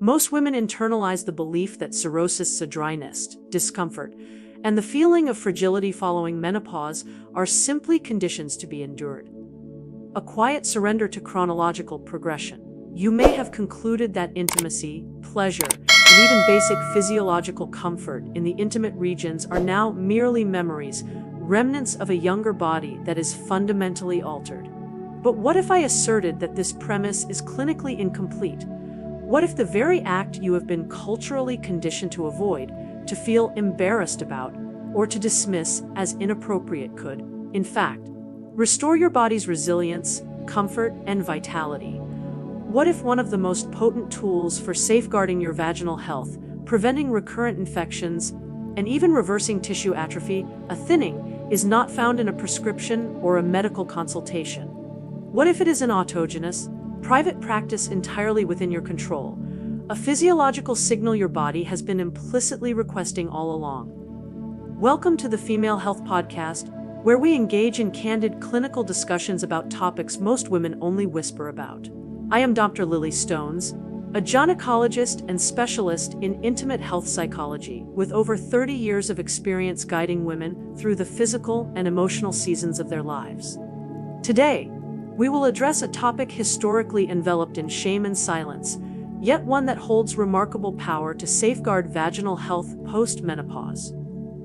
Most women internalize the belief that cirrhosis, dryness, discomfort, and the feeling of fragility following menopause are simply conditions to be endured. A quiet surrender to chronological progression. You may have concluded that intimacy, pleasure, and even basic physiological comfort in the intimate regions are now merely memories, remnants of a younger body that is fundamentally altered. But what if I asserted that this premise is clinically incomplete? What if the very act you have been culturally conditioned to avoid, to feel embarrassed about, or to dismiss as inappropriate could, in fact, restore your body's resilience, comfort, and vitality? What if one of the most potent tools for safeguarding your vaginal health, preventing recurrent infections, and even reversing tissue atrophy, a thinning, is not found in a prescription or a medical consultation? What if it is an autogenous, private practice entirely within your control, a physiological signal your body has been implicitly requesting all along? Welcome to the Female Health Podcast, where we engage in candid clinical discussions about topics most women only whisper about. I am Dr. Lily Stones, a gynecologist and specialist in intimate health psychology with over 30 years of experience guiding women through the physical and emotional seasons of their lives. Today, we will address a topic historically enveloped in shame and silence, yet one that holds remarkable power to safeguard vaginal health post-menopause.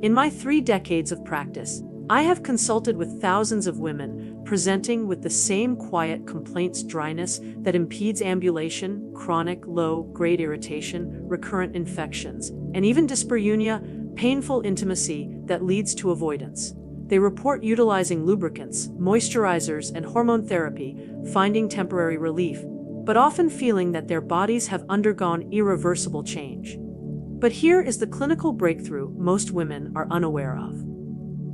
In my 3 decades of practice, I have consulted with thousands of women presenting with the same quiet complaints: dryness that impedes ambulation, chronic low-grade irritation, recurrent infections, and even dyspareunia, painful intimacy that leads to avoidance. They report utilizing lubricants, moisturizers, and hormone therapy, finding temporary relief, but often feeling that their bodies have undergone irreversible change. But here is the clinical breakthrough most women are unaware of.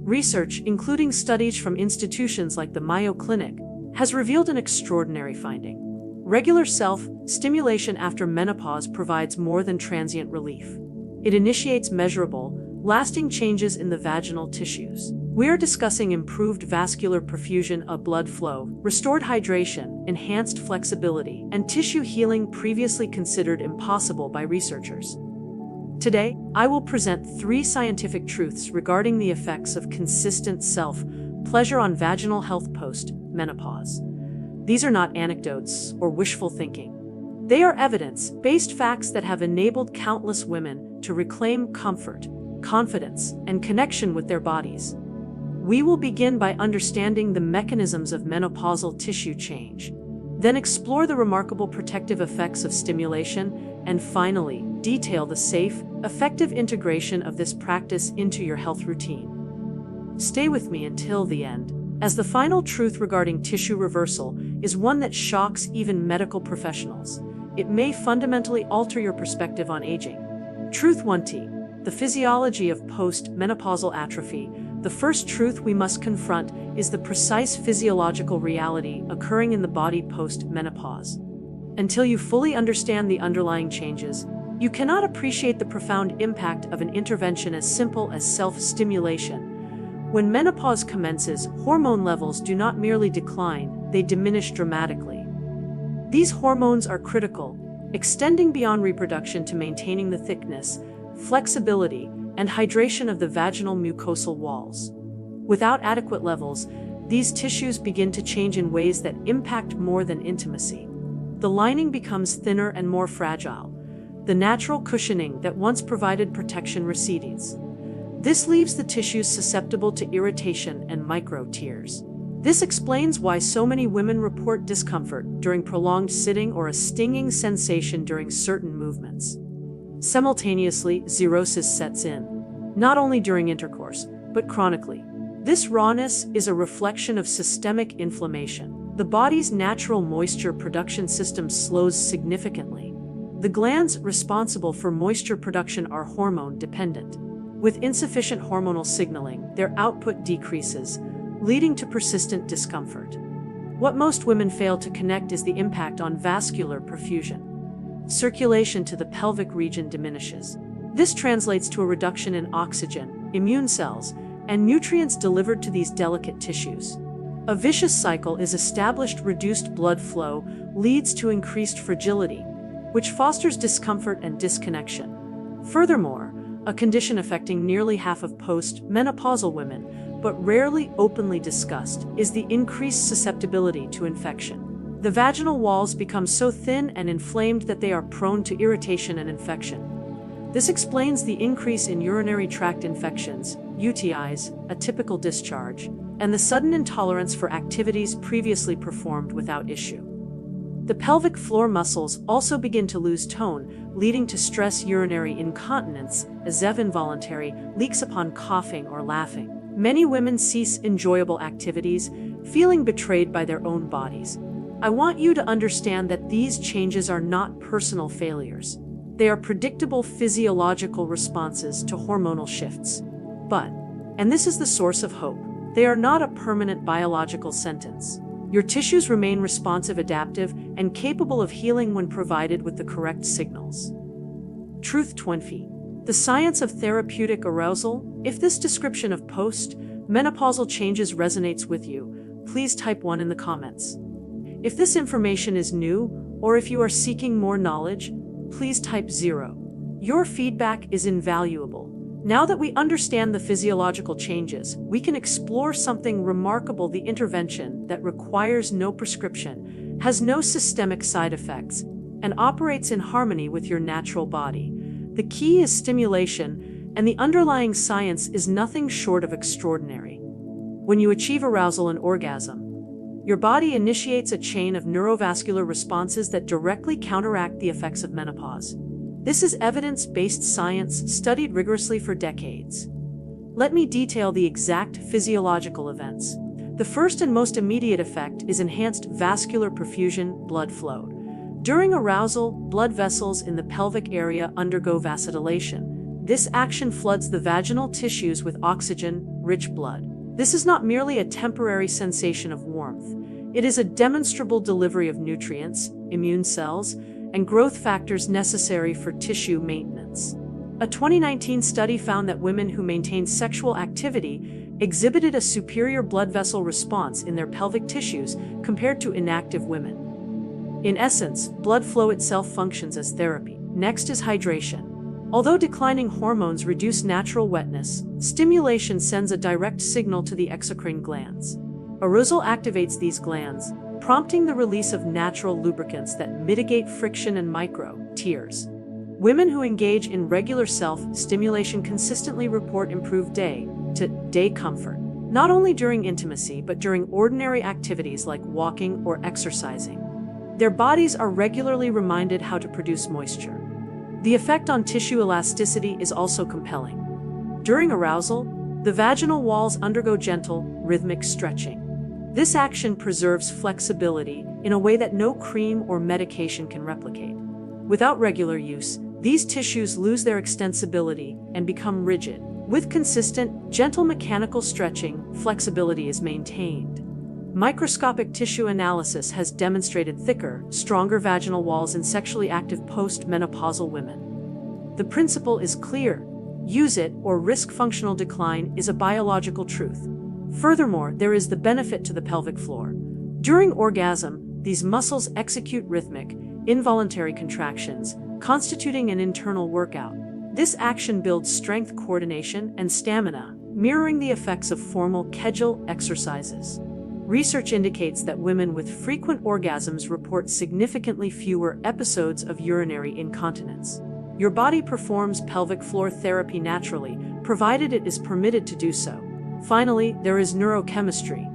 Research, including studies from institutions like the Mayo Clinic, has revealed an extraordinary finding. Regular self-stimulation after menopause provides more than transient relief. It initiates measurable, lasting changes in the vaginal tissues. We are discussing improved vascular perfusion of blood flow, restored hydration, enhanced flexibility, and tissue healing previously considered impossible by researchers. Today, I will present 3 scientific truths regarding the effects of consistent self-pleasure on vaginal health post-menopause. These are not anecdotes or wishful thinking. They are evidence-based facts that have enabled countless women to reclaim comfort, confidence, and connection with their bodies. We will begin by understanding the mechanisms of menopausal tissue change, then explore the remarkable protective effects of stimulation, and finally, detail the safe, effective integration of this practice into your health routine. Stay with me until the end, as the final truth regarding tissue reversal is one that shocks even medical professionals. It may fundamentally alter your perspective on aging. Truth 1T, the physiology of post-menopausal atrophy. The first truth we must confront is the precise physiological reality occurring in the body post-menopause. Until you fully understand the underlying changes, you cannot appreciate the profound impact of an intervention as simple as self-stimulation. When menopause commences, hormone levels do not merely decline, they diminish dramatically. These hormones are critical, extending beyond reproduction to maintaining the thickness, flexibility, and hydration of the vaginal mucosal walls. Without adequate levels, these tissues begin to change in ways that impact more than intimacy. The lining becomes thinner and more fragile. The natural cushioning that once provided protection recedes. This leaves the tissues susceptible to irritation and micro-tears. This explains why so many women report discomfort during prolonged sitting or a stinging sensation during certain movements. Simultaneously, cirrhosis sets in, not only during intercourse, but chronically. This rawness is a reflection of systemic inflammation. The body's natural moisture production system slows significantly. The glands responsible for moisture production are hormone-dependent. With insufficient hormonal signaling, their output decreases, leading to persistent discomfort. What most women fail to connect is the impact on vascular perfusion. Circulation to the pelvic region diminishes. This translates to a reduction in oxygen, immune cells, and nutrients delivered to these delicate tissues. A vicious cycle is established. Reduced blood flow leads to increased fragility. which fosters discomfort and disconnection. Furthermore, a condition affecting nearly half of post-menopausal women, but rarely openly discussed, is the increased susceptibility to infection. The vaginal walls become so thin and inflamed that they are prone to irritation and infection. This explains the increase in urinary tract infections, UTIs, atypical discharge, and the sudden intolerance for activities previously performed without issue. The pelvic floor muscles also begin to lose tone, leading to stress urinary incontinence, as involuntary leaks upon coughing or laughing. Many women cease enjoyable activities, feeling betrayed by their own bodies. I want you to understand that these changes are not personal failures. They are predictable physiological responses to hormonal shifts. But, and this is the source of hope, they are not a permanent biological sentence. Your tissues remain responsive, adaptive, and capable of healing when provided with the correct signals. Truth 20. The science of therapeutic arousal. If this description of post-menopausal changes resonates with you, please type 1 in the comments. If this information is new, or if you are seeking more knowledge, please type 0. Your feedback is invaluable. Now that we understand the physiological changes, we can explore something remarkable: the intervention that requires no prescription, has no systemic side effects, and operates in harmony with your natural body. The key is stimulation, and the underlying science is nothing short of extraordinary. When you achieve arousal and orgasm, your body initiates a chain of neurovascular responses that directly counteract the effects of menopause. This is evidence-based science studied rigorously for decades. Let me detail the exact physiological events. The first and most immediate effect is enhanced vascular perfusion, blood flow. During arousal, blood vessels in the pelvic area undergo vasodilation. This action floods the vaginal tissues with oxygen-rich blood. This is not merely a temporary sensation of warmth. It is a demonstrable delivery of nutrients, immune cells, and growth factors necessary for tissue maintenance. A 2019 study found that women who maintained sexual activity exhibited a superior blood vessel response in their pelvic tissues compared to inactive women. In essence, blood flow itself functions as therapy. Next is hydration. Although declining hormones reduce natural wetness, stimulation sends a direct signal to the exocrine glands. Arousal activates these glands, prompting the release of natural lubricants that mitigate friction and micro-tears. Women who engage in regular self-stimulation consistently report improved day-to-day comfort, not only during intimacy but during ordinary activities like walking or exercising. Their bodies are regularly reminded how to produce moisture. The effect on tissue elasticity is also compelling. During arousal, the vaginal walls undergo gentle, rhythmic stretching. This action preserves flexibility in a way that no cream or medication can replicate. Without regular use, these tissues lose their extensibility and become rigid. With consistent, gentle mechanical stretching, flexibility is maintained. Microscopic tissue analysis has demonstrated thicker, stronger vaginal walls in sexually active post-menopausal women. The principle is clear: use it or risk functional decline is a biological truth. Furthermore, there is the benefit to the pelvic floor. During orgasm, these muscles execute rhythmic, involuntary contractions, constituting an internal workout. This action builds strength, coordination, and stamina, mirroring the effects of formal Kegel exercises. Research indicates that women with frequent orgasms report significantly fewer episodes of urinary incontinence. Your body performs pelvic floor therapy naturally, provided it is permitted to do so. Finally, there is neurochemistry.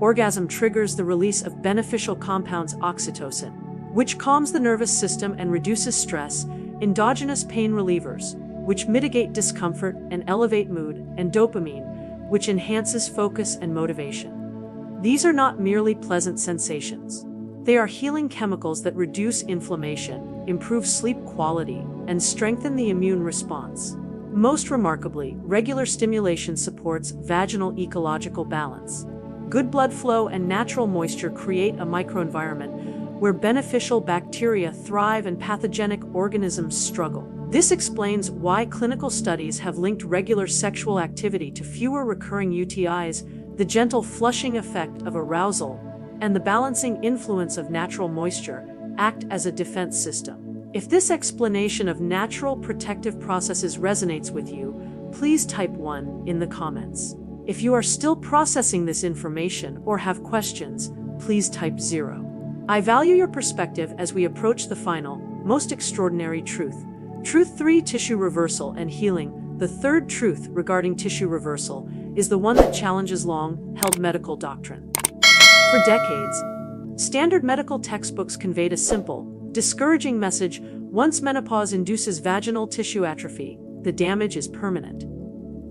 Orgasm triggers the release of beneficial compounds oxytocin, which calms the nervous system and reduces stress, endogenous pain relievers, which mitigate discomfort and elevate mood, and dopamine, which enhances focus and motivation. These are not merely pleasant sensations. They are healing chemicals that reduce inflammation, improve sleep quality, and strengthen the immune response. Most remarkably, regular stimulation supports vaginal ecological balance. Good blood flow and natural moisture create a microenvironment where beneficial bacteria thrive and pathogenic organisms struggle. This explains why clinical studies have linked regular sexual activity to fewer recurring UTIs. The gentle flushing effect of arousal and the balancing influence of natural moisture act as a defense system. If this explanation of natural protective processes resonates with you, please type 1 in the comments. If you are still processing this information or have questions, please type 0. I value your perspective as we approach the final, most extraordinary truth. Truth 3: Tissue reversal and healing. The third truth regarding tissue reversal is the one that challenges long-held medical doctrine. For decades, standard medical textbooks conveyed a simple, discouraging message: once menopause induces vaginal tissue atrophy, the damage is permanent.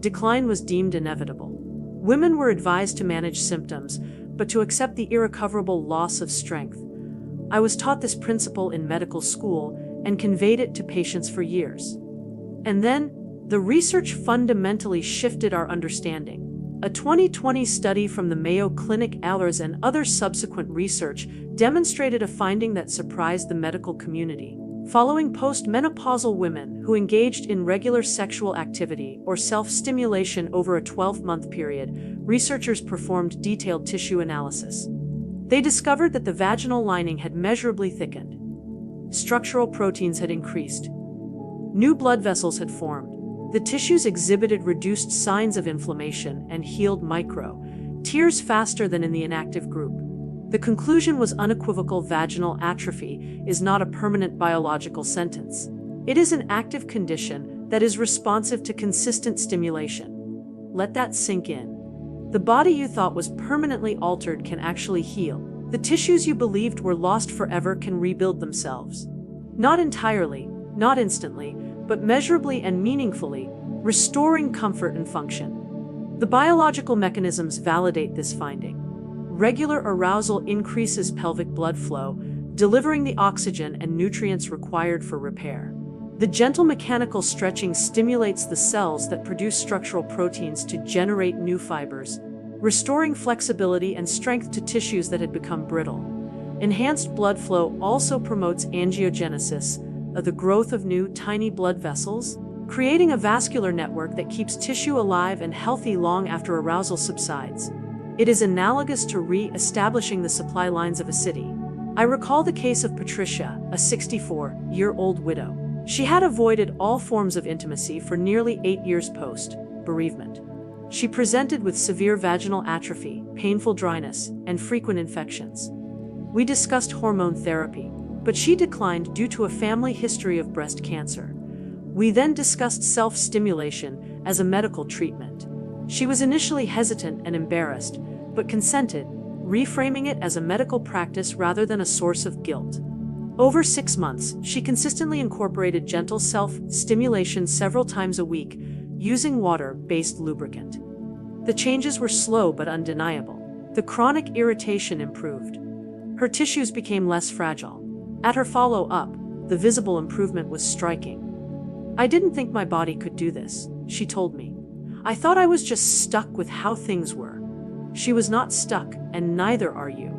Decline was deemed inevitable. Women were advised to manage symptoms, but to accept the irrecoverable loss of strength. I was taught this principle in medical school and conveyed it to patients for years. And then, the research fundamentally shifted our understanding. A 2020 study from the Mayo Clinic and other subsequent research demonstrated a finding that surprised the medical community. Following post-menopausal women who engaged in regular sexual activity or self-stimulation over a 12-month period, researchers performed detailed tissue analysis. They discovered that the vaginal lining had measurably thickened. Structural proteins had increased. New blood vessels had formed. The tissues exhibited reduced signs of inflammation and healed tears faster than in the inactive group. The conclusion was unequivocal: vaginal atrophy is not a permanent biological sentence. It is an active condition that is responsive to consistent stimulation. Let that sink in. The body you thought was permanently altered can actually heal. The tissues you believed were lost forever can rebuild themselves. Not entirely, not instantly, but measurably and meaningfully, restoring comfort and function. The biological mechanisms validate this finding. Regular arousal increases pelvic blood flow, delivering the oxygen and nutrients required for repair. The gentle mechanical stretching stimulates the cells that produce structural proteins to generate new fibers, restoring flexibility and strength to tissues that had become brittle. Enhanced blood flow also promotes angiogenesis, the growth of new, tiny blood vessels, creating a vascular network that keeps tissue alive and healthy long after arousal subsides. It is analogous to re-establishing the supply lines of a city. I recall the case of Patricia, a 64-year-old widow. She had avoided all forms of intimacy for nearly 8 years post-bereavement. She presented with severe vaginal atrophy, painful dryness, and frequent infections. We discussed hormone therapy, but she declined due to a family history of breast cancer. We then discussed self-stimulation as a medical treatment. She was initially hesitant and embarrassed, but consented, reframing it as a medical practice rather than a source of guilt. Over 6 months, she consistently incorporated gentle self-stimulation several times a week, using water-based lubricant. The changes were slow but undeniable. The chronic irritation improved. Her tissues became less fragile. At her follow-up, the visible improvement was striking. "I didn't think my body could do this," she told me. "I thought I was just stuck with how things were." She was not stuck, and neither are you.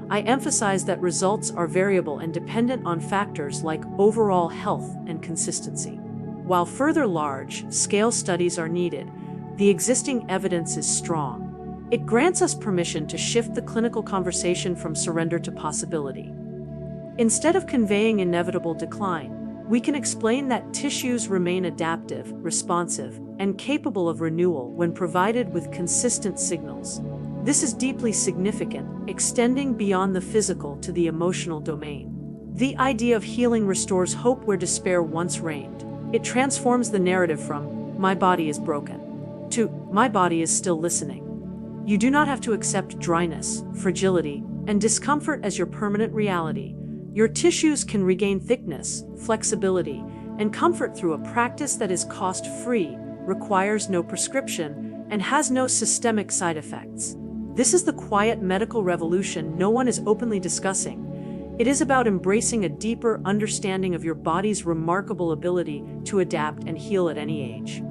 I emphasize that results are variable and dependent on factors like overall health and consistency. While further large-scale studies are needed, the existing evidence is strong. It grants us permission to shift the clinical conversation from surrender to possibility. Instead of conveying inevitable decline, we can explain that tissues remain adaptive, responsive, and capable of renewal when provided with consistent signals. This is deeply significant, extending beyond the physical to the emotional domain. The idea of healing restores hope where despair once reigned. It transforms the narrative from "my body is broken" to "my body is still listening." You do not have to accept dryness, fragility, and discomfort as your permanent reality. Your tissues can regain thickness, flexibility, and comfort through a practice that is cost-free, requires no prescription, and has no systemic side effects. This is the quiet medical revolution no one is openly discussing. It is about embracing a deeper understanding of your body's remarkable ability to adapt and heal at any age.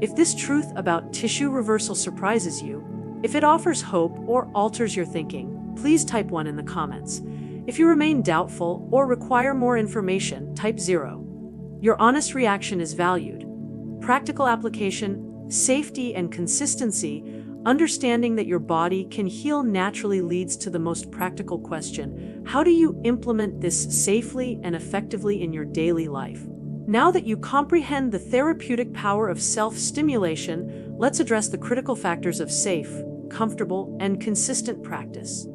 If this truth about tissue reversal surprises you, if it offers hope or alters your thinking, please type 1 in the comments. If you remain doubtful or require more information, type 0. Your honest reaction is valued. Practical application, safety, and consistency. Understanding that your body can heal naturally leads to the most practical question: How do you implement this safely and effectively in your daily life? Now that you comprehend the therapeutic power of self-stimulation, let's address the critical factors of safe, comfortable, and consistent practice.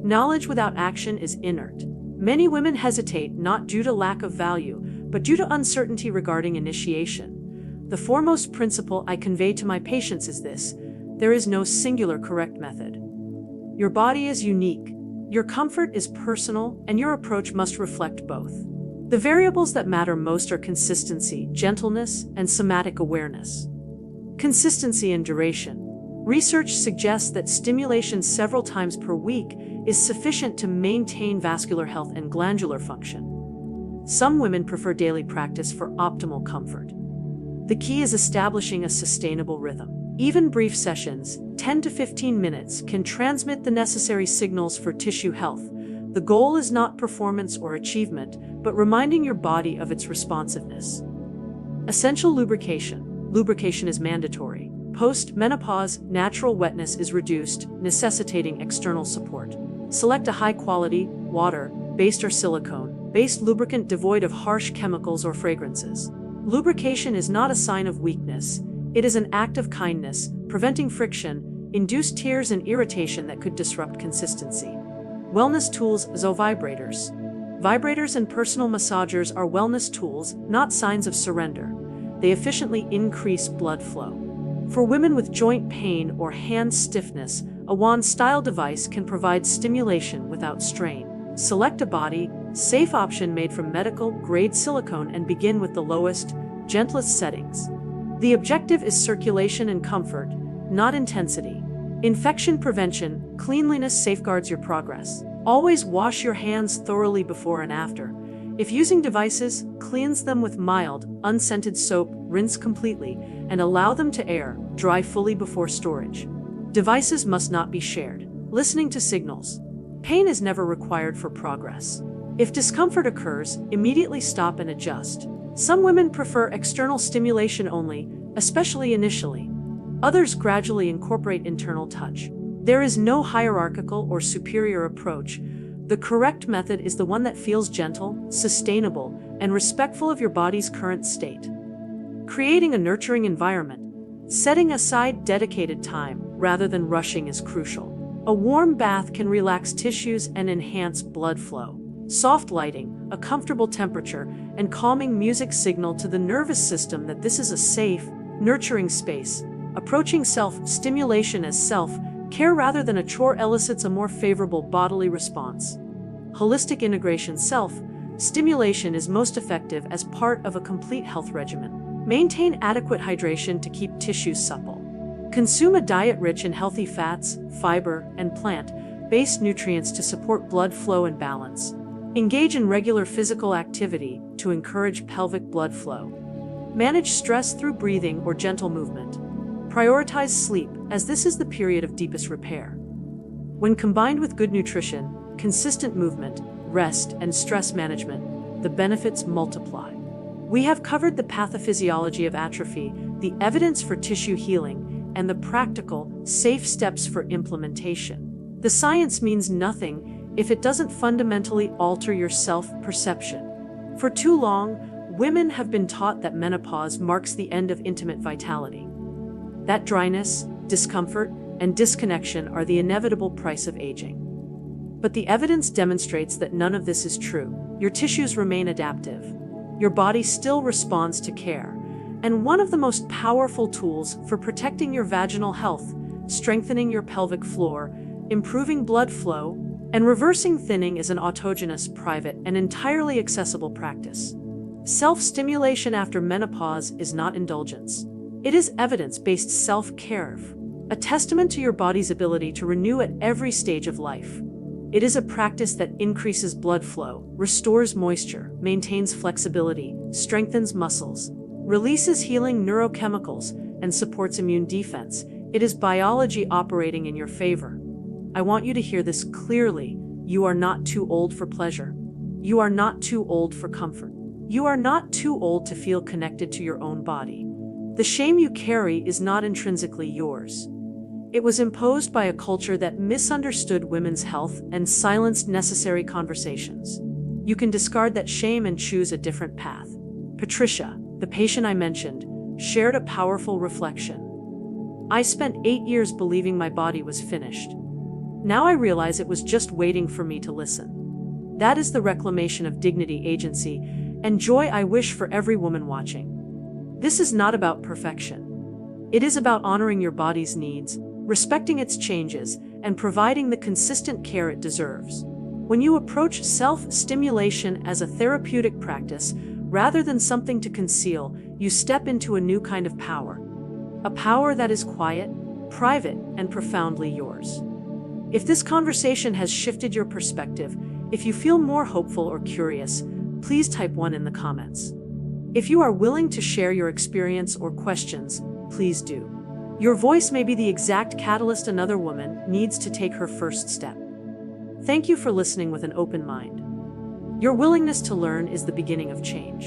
Knowledge without action is inert. Many women hesitate not due to lack of value, but due to uncertainty regarding initiation. The foremost principle I convey to my patients is this: there is no singular correct method. Your body is unique, your comfort is personal, and your approach must reflect both. The variables that matter most are consistency, gentleness, and somatic awareness. Consistency and duration. Research suggests that stimulation several times per week is sufficient to maintain vascular health and glandular function. Some women prefer daily practice for optimal comfort. The key is establishing a sustainable rhythm. Even brief sessions, 10 to 15 minutes, can transmit the necessary signals for tissue health. The goal is not performance or achievement, but reminding your body of its responsiveness. Essential lubrication. Lubrication is mandatory. Post-menopause, natural wetness is reduced, necessitating external support. Select a high-quality, water-based or silicone-based lubricant devoid of harsh chemicals or fragrances. Lubrication is not a sign of weakness. It is an act of kindness, preventing friction, induced tears and irritation that could disrupt consistency. Wellness tools. Vibrators. Vibrators and personal massagers are wellness tools, not signs of surrender. They efficiently increase blood flow. For women with joint pain or hand stiffness, a wand-style device can provide stimulation without strain. Select a body-safe option made from medical-grade silicone and begin with the lowest, gentlest settings. The objective is circulation and comfort, not intensity. Infection prevention. Cleanliness safeguards your progress. Always wash your hands thoroughly before and after. If using devices, cleanse them with mild, unscented soap, rinse completely, and allow them to air, dry fully before storage. Devices must not be shared. Listening to signals. Pain is never required for progress. If discomfort occurs, immediately stop and adjust. Some women prefer external stimulation only, especially initially. Others gradually incorporate internal touch. There is no hierarchical or superior approach. The correct method is the one that feels gentle, sustainable, and respectful of your body's current state. Creating a nurturing environment. Setting aside dedicated time rather than rushing is crucial. A warm bath can relax tissues and enhance blood flow. Soft lighting, a comfortable temperature, and calming music signal to the nervous system that this is a safe, nurturing space. Approaching self-stimulation as self-care rather than a chore elicits a more favorable bodily response. Holistic integration. Self-stimulation is most effective as part of a complete health regimen. Maintain adequate hydration to keep tissues supple. Consume a diet rich in healthy fats, fiber, and plant-based nutrients to support blood flow and balance. Engage in regular physical activity to encourage pelvic blood flow. Manage stress through breathing or gentle movement. Prioritize sleep, as this is the period of deepest repair. When combined with good nutrition, consistent movement, rest, and stress management, the benefits multiply. We have covered the pathophysiology of atrophy, the evidence for tissue healing, and the practical, safe steps for implementation. The science means nothing if it doesn't fundamentally alter your self-perception. For too long, women have been taught that menopause marks the end of intimate vitality. That dryness, discomfort, and disconnection are the inevitable price of aging. But the evidence demonstrates that none of this is true. Your tissues remain adaptive. Your body still responds to care. And one of the most powerful tools for protecting your vaginal health, strengthening your pelvic floor, improving blood flow, and reversing thinning is an autogenous, private, and entirely accessible practice. Self-stimulation after menopause is not indulgence. It is evidence-based self-care, a testament to your body's ability to renew at every stage of life. It is a practice that increases blood flow, restores moisture, maintains flexibility, strengthens muscles, releases healing neurochemicals, and supports immune defense. It is biology operating in your favor. I want you to hear this clearly. You are not too old for pleasure. You are not too old for comfort. You are not too old to feel connected to your own body. The shame you carry is not intrinsically yours. It was imposed by a culture that misunderstood women's health and silenced necessary conversations. You can discard that shame and choose a different path. Patricia, the patient I mentioned, shared a powerful reflection. I spent 8 years believing my body was finished. Now I realize it was just waiting for me to listen. That is the reclamation of dignity, agency, and joy I wish for every woman watching. This is not about perfection. It is about honoring your body's needs, respecting its changes, and providing the consistent care it deserves. When you approach self-stimulation as a therapeutic practice, rather than something to conceal, you step into a new kind of power. A power that is quiet, private, and profoundly yours. If this conversation has shifted your perspective, if you feel more hopeful or curious, please type 1 in the comments. If you are willing to share your experience or questions, please do. Your voice may be the exact catalyst another woman needs to take her first step. Thank you for listening with an open mind. Your willingness to learn is the beginning of change.